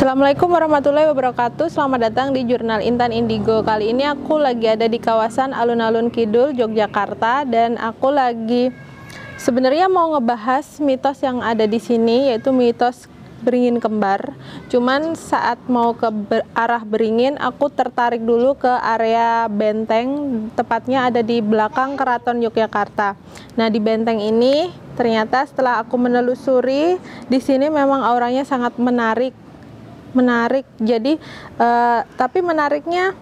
Assalamualaikum warahmatullahi wabarakatuh. Selamat datang di Jurnal Intan Indigo. Kali ini aku lagi ada di kawasan Alun-Alun Kidul, Yogyakarta, dan aku lagi sebenarnya mau ngebahas mitos yang ada di sini, yaitu mitos beringin kembar. Cuman saat mau ke arah beringin, aku tertarik dulu ke area benteng, tepatnya ada di belakang Keraton Yogyakarta. Nah, di benteng ini ternyata setelah aku menelusuri, di sini memang auranya sangat menarik. Jadi tapi menariknya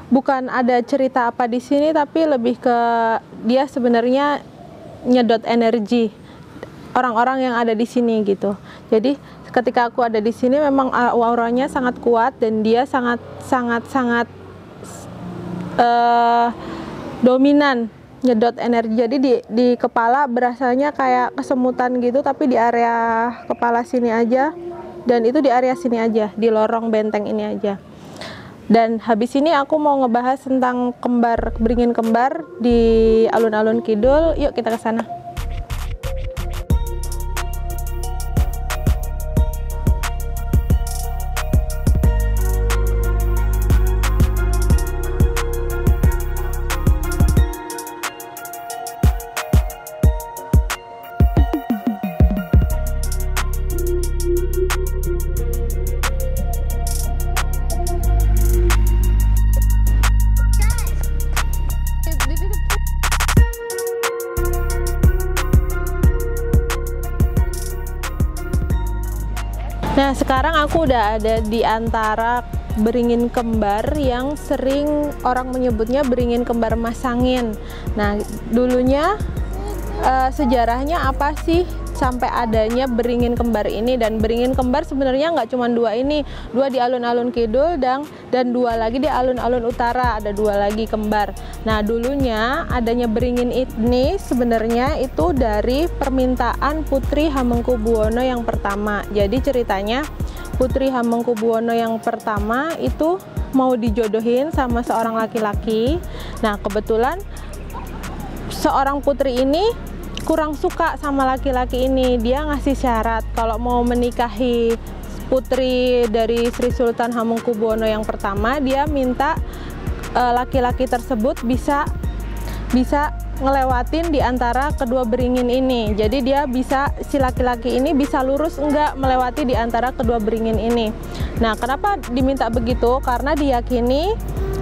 bukan ada cerita apa di sini, tapi lebih ke dia sebenarnya nyedot energi orang-orang yang ada di sini gitu. Jadi ketika aku ada di sini memang auranya sangat kuat dan dia sangat dominan nyedot energi. Jadi di kepala berasanya kayak kesemutan gitu, tapi di area kepala sini aja. Dan itu di area sini aja, di lorong benteng ini aja. Dan habis ini aku mau ngebahas tentang beringin kembar di Alun-Alun Kidul. Yuk kita ke sana. Nah, sekarang aku udah ada di antara beringin kembar yang sering orang menyebutnya beringin kembar masangin. Nah, dulunya sejarahnya apa sih sampai adanya beringin kembar ini? Dan beringin kembar sebenarnya nggak cuma dua ini, dua di Alun-Alun Kidul dan dua lagi di Alun-Alun Utara, ada dua lagi kembar. Nah, dulunya adanya beringin ini sebenarnya itu dari permintaan Putri Hamengkubuwono yang pertama. Jadi ceritanya Putri Hamengkubuwono yang pertama itu mau dijodohin sama seorang laki-laki. Nah, kebetulan seorang putri ini kurang suka sama laki-laki ini. Dia ngasih syarat kalau mau menikahi putri dari Sri Sultan Hamengkubuwono yang pertama, dia minta laki-laki tersebut bisa ngelewatin di antara kedua beringin ini. Jadi si laki-laki ini bisa lurus enggak melewati di antara kedua beringin ini. Nah, kenapa diminta begitu? Karena diyakini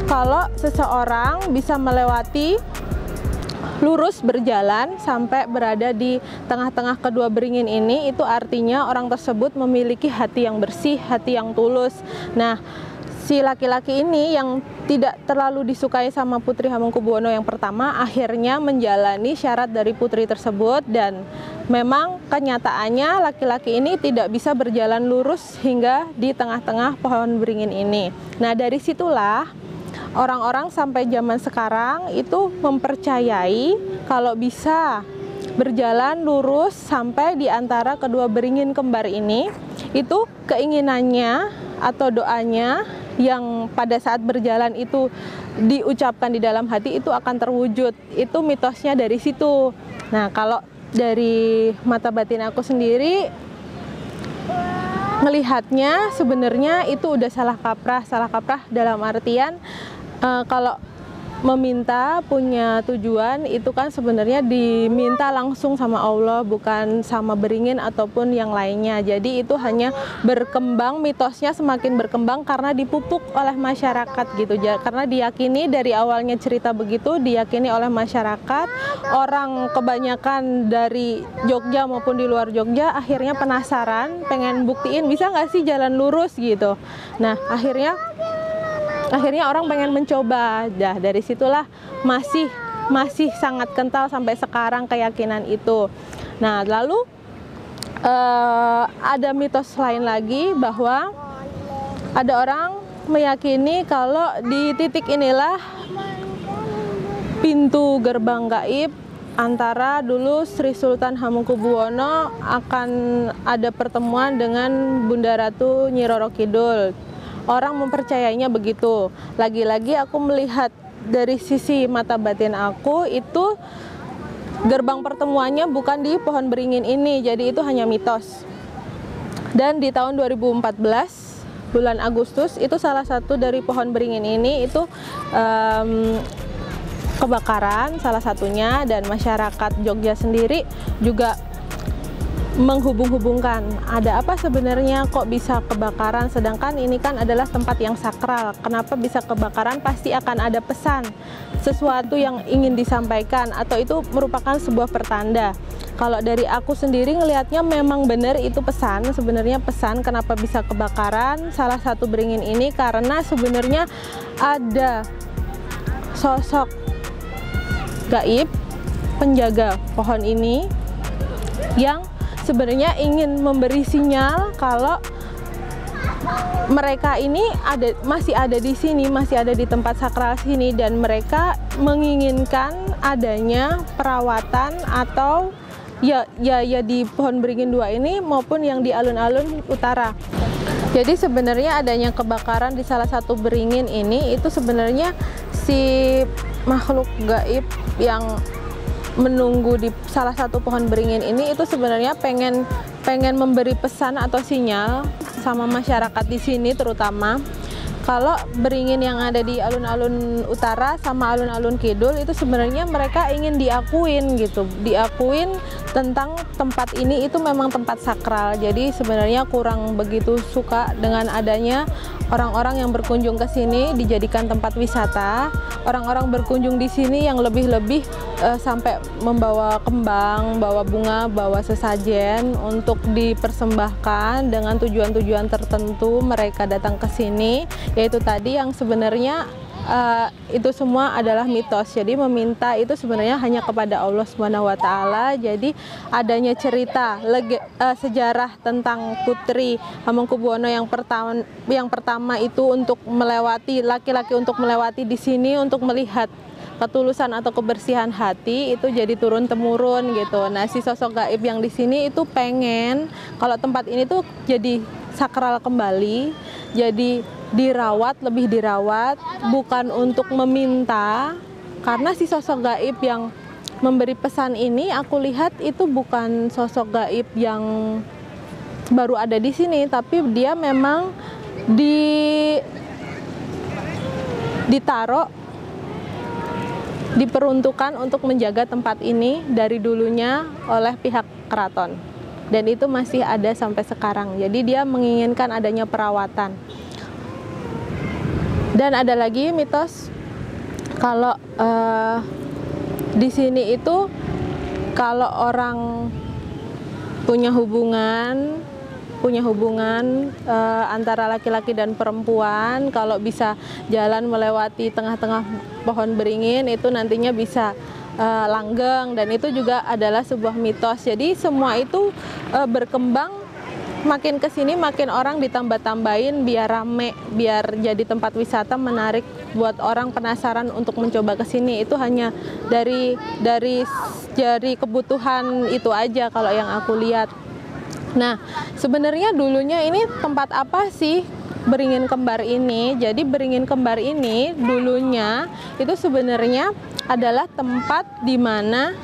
kalau seseorang bisa melewati lurus berjalan sampai berada di tengah-tengah kedua beringin ini, itu artinya orang tersebut memiliki hati yang bersih, hati yang tulus. Nah, si laki-laki ini yang tidak terlalu disukai sama Putri Hamengkubuwono yang pertama akhirnya menjalani syarat dari putri tersebut, dan memang kenyataannya laki-laki ini tidak bisa berjalan lurus hingga di tengah-tengah pohon beringin ini. Nah, dari situlah orang-orang sampai zaman sekarang itu mempercayai kalau bisa berjalan lurus sampai di antara kedua beringin kembar ini, itu keinginannya atau doanya yang pada saat berjalan itu diucapkan di dalam hati itu akan terwujud. Itu mitosnya dari situ. Nah, kalau dari mata batin aku sendiri ngelihatnya sebenarnya itu udah salah kaprah dalam artian kalau meminta punya tujuan itu kan sebenarnya diminta langsung sama Allah, bukan sama beringin ataupun yang lainnya. Jadi itu hanya berkembang, mitosnya semakin berkembang karena dipupuk oleh masyarakat gitu. Karena diyakini dari awalnya cerita begitu, diyakini oleh masyarakat, orang kebanyakan dari Jogja maupun di luar Jogja akhirnya penasaran, pengen buktiin bisa nggak sih jalan lurus gitu. Nah, akhirnya orang pengen mencoba. Dah dari situlah masih sangat kental sampai sekarang keyakinan itu. Nah, lalu ada mitos lain lagi bahwa ada orang meyakini kalau di titik inilah pintu gerbang gaib antara dulu Sri Sultan Hamengkubuwono akan ada pertemuan dengan Bunda Ratu Nyi Roro Kidul. Orang mempercayainya begitu. Lagi-lagi aku melihat dari sisi mata batin aku, itu gerbang pertemuannya bukan di pohon beringin ini, jadi itu hanya mitos. Dan di tahun 2014 bulan Agustus itu salah satu dari pohon beringin ini itu kebakaran salah satunya, dan masyarakat Jogja sendiri juga menghubung-hubungkan ada apa sebenarnya kok bisa kebakaran, sedangkan ini kan adalah tempat yang sakral. Kenapa bisa kebakaran? Pasti akan ada pesan, sesuatu yang ingin disampaikan, atau itu merupakan sebuah pertanda. Kalau dari aku sendiri ngelihatnya memang benar itu pesan, sebenarnya pesan kenapa bisa kebakaran salah satu beringin ini, karena sebenarnya ada sosok gaib penjaga pohon ini yang sebenarnya ingin memberi sinyal kalau mereka ini masih ada di sini, masih ada di tempat sakral sini, dan mereka menginginkan adanya perawatan atau ya di pohon beringin 2 ini maupun yang di alun-alun utara. Jadi sebenarnya adanya kebakaran di salah satu beringin ini itu sebenarnya si makhluk gaib yang menunggu di salah satu pohon beringin ini itu sebenarnya pengen memberi pesan atau sinyal sama masyarakat di sini, terutama kalau beringin yang ada di alun-alun utara sama alun-alun kidul itu sebenarnya mereka ingin diakuin gitu, diakuin tentang tempat ini itu memang tempat sakral. Jadi sebenarnya kurang begitu suka dengan adanya orang-orang yang berkunjung ke sini dijadikan tempat wisata. Orang-orang berkunjung di sini yang lebih-lebih sampai membawa kembang, bawa bunga, bawa sesajen untuk dipersembahkan dengan tujuan-tujuan tertentu. Mereka datang ke sini, yaitu tadi yang sebenarnya itu semua adalah mitos. Jadi meminta itu sebenarnya hanya kepada Allah SWT. Jadi adanya cerita sejarah tentang Putri Hamengkubuwono yang pertama itu untuk melewati, laki-laki untuk melewati di sini untuk melihat ketulusan atau kebersihan hati, itu jadi turun temurun gitu. Nah, si sosok gaib yang di sini itu pengen kalau tempat ini tuh jadi sakral kembali, jadi dirawat, lebih dirawat, bukan untuk meminta. Karena si sosok gaib yang memberi pesan ini aku lihat itu bukan sosok gaib yang baru ada di sini, tapi dia memang diperuntukkan untuk menjaga tempat ini dari dulunya oleh pihak keraton, dan itu masih ada sampai sekarang. Jadi dia menginginkan adanya perawatan. Dan ada lagi mitos kalau di sini itu kalau orang punya hubungan antara laki-laki dan perempuan, kalau bisa jalan melewati tengah-tengah pohon beringin itu nantinya bisa langgeng, dan itu juga adalah sebuah mitos. Jadi semua itu berkembang, makin kesini makin orang ditambah-tambahin biar rame, biar jadi tempat wisata menarik buat orang penasaran untuk mencoba kesini. Itu hanya dari kebutuhan itu aja kalau yang aku lihat. Nah, sebenarnya dulunya ini tempat apa sih beringin kembar ini? Jadi beringin kembar ini dulunya itu sebenarnya adalah tempat di mana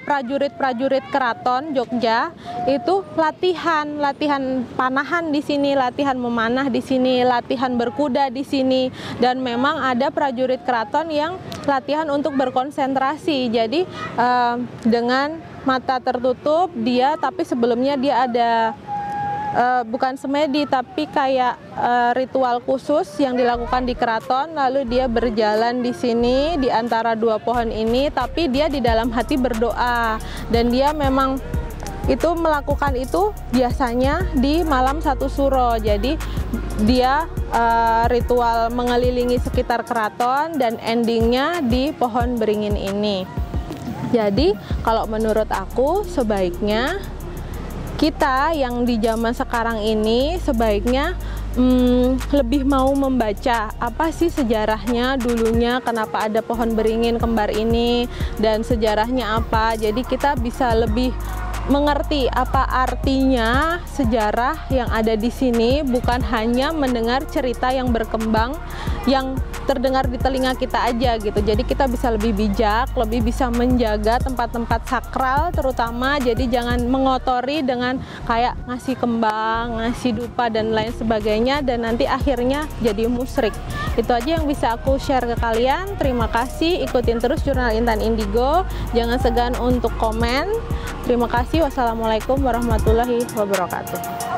prajurit-prajurit keraton Jogja itu latihan panahan di sini, latihan memanah di sini, latihan berkuda di sini, dan memang ada prajurit keraton yang latihan untuk berkonsentrasi. Jadi dengan mata tertutup tapi sebelumnya dia ada bukan semedi tapi kayak ritual khusus yang dilakukan di keraton, lalu dia berjalan di sini di antara dua pohon ini, tapi dia di dalam hati berdoa, dan dia memang itu melakukan itu biasanya di malam satu suro. Jadi dia ritual mengelilingi sekitar keraton dan endingnya di pohon beringin ini. Jadi kalau menurut aku sebaiknya kita yang di zaman sekarang ini sebaiknya lebih mau membaca apa sih sejarahnya dulunya, kenapa ada pohon beringin kembar ini dan sejarahnya apa. Jadi kita bisa lebih mengerti apa artinya sejarah yang ada di sini, bukan hanya mendengar cerita yang berkembang yang terdengar di telinga kita aja gitu. Jadi kita bisa lebih bijak, lebih bisa menjaga tempat-tempat sakral terutama. Jadi jangan mengotori dengan kayak ngasih kembang, ngasih dupa dan lain sebagainya, dan nanti akhirnya jadi musyrik. Itu aja yang bisa aku share ke kalian. Terima kasih, ikutin terus Jurnal Intan Indigo. Jangan segan untuk komen. Terima kasih. Wassalamualaikum warahmatullahi wabarakatuh.